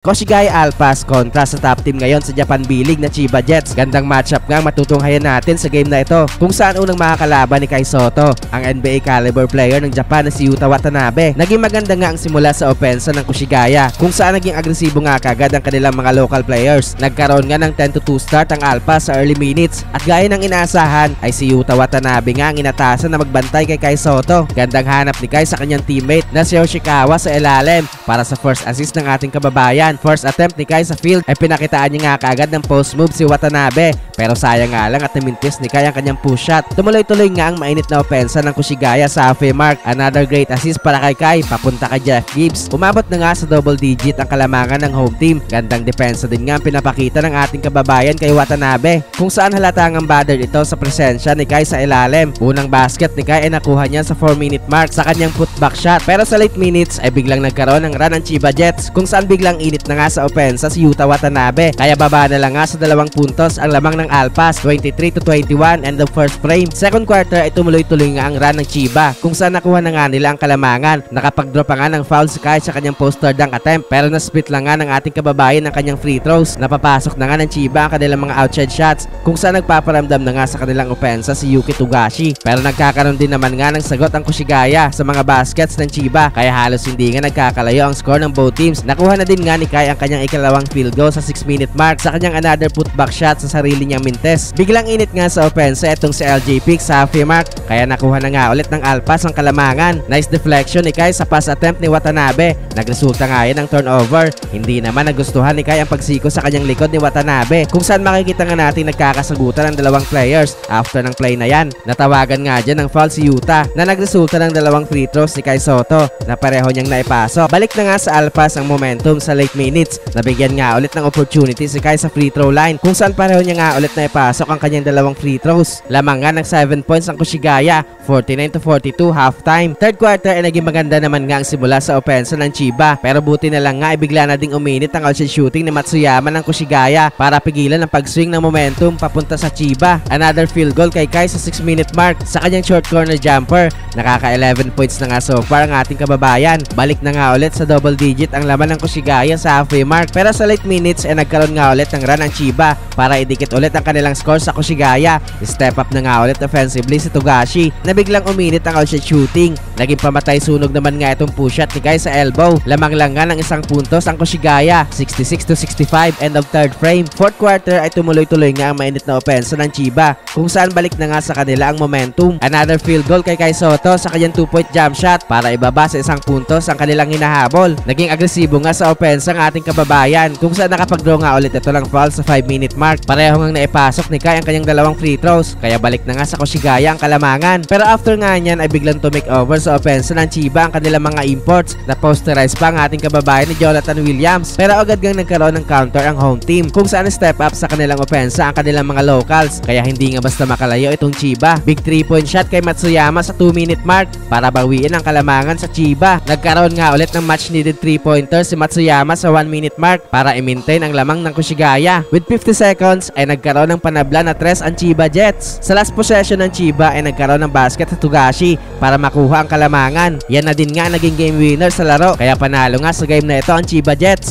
Koshigaya Alphas kontra sa top team ngayon sa Japan B-League na Chiba Jets. Gandang matchup nga matutunghayan natin sa game na ito kung saan unang makakalaban ni Kai Sotto, ang NBA caliber player ng Japan na si Yuta Watanabe. Naging maganda nga ang simula sa opensa ng Koshigaya kung saan naging agresibo nga kagad ang kanilang mga local players. Nagkaroon nga ng 10-2 start ang Alphas sa early minutes at gaya ng inaasahan ay si Yuta Watanabe nga ang inatasan na magbantay kay Kai Sotto. Gandang hanap ni Kai sa kanyang teammate na si Yoshikawa sa ilalim para sa first assist ng ating kababayan. First attempt ni Kai sa field ay pinakitaan niya nga kaagad ng post move si Watanabe, pero sayang nga lang at namintis ni Kai ang kanyang push shot. Tumuloy-tuloy nga ang mainit na opensa ng Koshigaya sa halfway mark. Another great assist para kay Kai papunta kay Jeff Gibbs. Umabot na nga sa double digit ang kalamangan ng home team. Gandang depensa din nga ang pinapakita ng ating kababayan kay Watanabe kung saan halatang ang bothered ito sa presensya ni Kai sa ilalim. Unang basket ni Kai ay nakuha niya sa 4-minute mark sa kanyang putback shot, pero sa late minutes ay biglang nagkaroon ng run ang Chiba Jets kung saan biglang init na nga sa opensa si Yuta Watanabe, kaya baba na lang nga sa 2 puntos ang lamang ng Alphas. 23-21 end of first frame. Second quarter ay tumuloy-tuloy nga ang run ng Chiba kung saan nakuha na nga nila ang kalamangan. Nakapag-drop pa nga ng foul si Kai sa kanyang poster dunk attempt, pero na-split lang nga ng ating kababayan ng kanyang free throws. Napapasok na nga ng Chiba ang kanilang mga outside shots kung saan nagpaparamdam na nga sa kanilang opensa si Yuki Togashi, pero nagkakaroon din naman nga ng sagot ang Koshigaya sa mga baskets ng Chiba, kaya halos hindi nga nagkakalayo ang score ng both teams. Nakuha na din nga ni Kai ang kanyang ikalawang field goal sa 6-minute mark sa kanyang another putback shot sa sarili niyang mintes. Biglang init nga sa opensa itong si LJ Pick sa halfway mark, kaya nakuha na nga ulit ng Alphas ang kalamangan. Nice deflection ni Kai sa pass attempt ni Watanabe. Nagresulta nga yan ng turnover. Hindi naman nagustuhan ni Kai ang pagsiko sa kanyang likod ni Watanabe kung saan makikita nga natin nagkakasagutan ng dalawang players after ng play na yan. Natawagan nga dyan ng foul si Yuta na nagresulta ng 2 free throws ni Kai Sotto na pareho niyang naipasok. Balik na nga sa Alphas ang momentum sa late minutes. Nabigyan nga ulit ng opportunity si Kai sa free throw line kung saan pareho niya nga ulit na ipasok ang kanyang 2 free throws. Lamang nga ng 7 points ang Koshigaya, 49-42 halftime. Third quarter ay naging maganda naman nga ang simula sa opensa ng Chiba, pero buti na lang nga ay bigla na ding uminit ang outside shooting ni Matsuyama ng Koshigaya para pigilan ang pag-swing ng momentum papunta sa Chiba. Another field goal kay Kai sa 6-minute mark sa kanyang short corner jumper. Nakaka 11 points na nga so far ang ating kababayan. Balik na nga ulit sa double digit ang laman ng Koshigaya sa halfway mark, pero sa late minutes ay nagkaroon nga ulit ng run ang Chiba para idikit ulit ang kanilang score sa Koshigaya. Step up na nga ulit offensively si Togashi na biglang uminit ang outside shooting. Naging pamatay sunog naman nga itong push shot ni Kai sa elbow. Lamang lang nga ng 1 puntos ang Koshigaya, 66-65 end of third frame. Fourth quarter ay tumuloy-tuloy nga ang mainit na opensa ng Chiba kung saan balik na nga sa kanila ang momentum. Another field goal kay Kai Sotto sa kanyang 2-point jump shot para ibaba sa 1 puntos ang kanilang hinahabol. Naging agresibo nga sa opensa ng ating kababayan kung saan nakapag-draw nga ulit ito lang foul sa 5-minute mark. Pareho ngang naipasok ni Kai ang kanyang 2 free throws, kaya balik na nga sa Koshigaya ang kalamangan. Pero after nga niyan ay biglang to make over sa opensa ng Chiba ang kanilang mga imports. Na posterize pa ang ating kababayan ni Jonathan Williams, pero agad gang nagkaroon ng counter ang home team kung saan step up sa kanilang opensa ang kanilang mga locals, kaya hindi nga basta makalayo itong Chiba. Big 3-point shot kay Matsuyama sa 2-minute mark para bawiin ang kalamangan sa Chiba. Nagkaroon nga ulit ng much needed 3-pointer si Matsuyama sa 1-minute mark para i-maintain ang lamang ng Koshigaya. With 50 seconds ay nagkaroon ng panabla na 3 ang Chiba Jets. Sa last possession ng Chiba ay nagkaroon ng basket sa Togashi para makuha ang kalamangan. Yan na din nga naging game winner sa laro, kaya panalo nga sa game na ito ang Chiba Jets.